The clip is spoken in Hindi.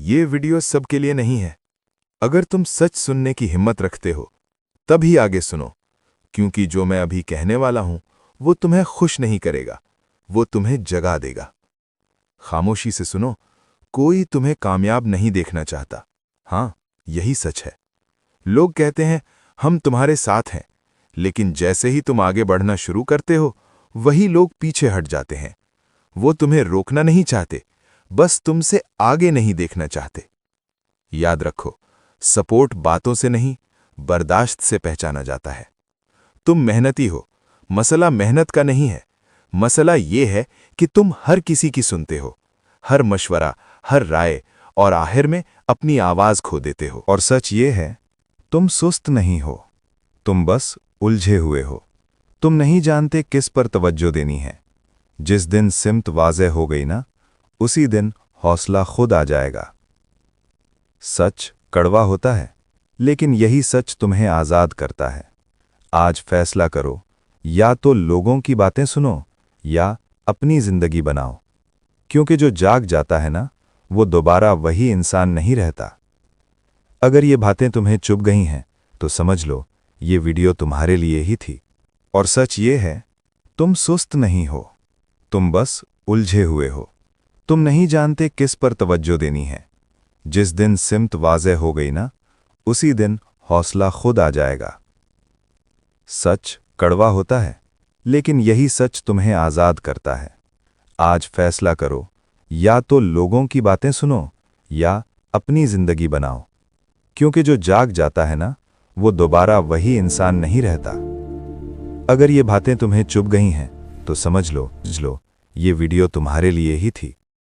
ये वीडियो सबके लिए नहीं है। अगर तुम सच सुनने की हिम्मत रखते हो तभी आगे सुनो, क्योंकि जो मैं अभी कहने वाला हूं वो तुम्हें खुश नहीं करेगा, वो तुम्हें जगा देगा। खामोशी से सुनो, कोई तुम्हें कामयाब नहीं देखना चाहता। हाँ, यही सच है। लोग कहते हैं हम तुम्हारे साथ हैं, लेकिन जैसे ही तुम आगे बढ़ना शुरू करते हो वही लोग पीछे हट जाते हैं। वो तुम्हें रोकना नहीं चाहते, बस तुमसे आगे नहीं देखना चाहते। याद रखो, सपोर्ट बातों से नहीं, बर्दाश्त से पहचाना जाता है। तुम मेहनती हो, मसला मेहनत का नहीं है। मसला ये है कि तुम हर किसी की सुनते हो, हर मशवरा, हर राय, और आखिर में अपनी आवाज खो देते हो। और सच ये है, तुम सुस्त नहीं हो, तुम बस उलझे हुए हो। तुम नहीं जानते किस पर तवज्जो देनी है। जिस दिन सिमत वाज़ेह हो गई ना, उसी दिन हौसला खुद आ जाएगा। सच कड़वा होता है, लेकिन यही सच तुम्हें आज़ाद करता है। आज फैसला करो, या तो लोगों की बातें सुनो या अपनी जिंदगी बनाओ, क्योंकि जो जाग जाता है ना, वो दोबारा वही इंसान नहीं रहता। अगर ये बातें तुम्हें चुभ गई हैं तो समझ लो ये वीडियो तुम्हारे लिए ही थी। और सच ये है, तुम सुस्त नहीं हो, तुम बस उलझे हुए हो। तुम नहीं जानते किस पर तवज्जो देनी है। जिस दिन सिमत वाज़ेह हो गई ना, उसी दिन हौसला खुद आ जाएगा। सच कड़वा होता है, लेकिन यही सच तुम्हें आज़ाद करता है। आज फैसला करो, या तो लोगों की बातें सुनो या अपनी जिंदगी बनाओ, क्योंकि जो जाग जाता है ना, वो दोबारा वही इंसान नहीं रहता। अगर ये बातें तुम्हें चुभ गई हैं तो समझ लो ये वीडियो तुम्हारे लिए ही थी।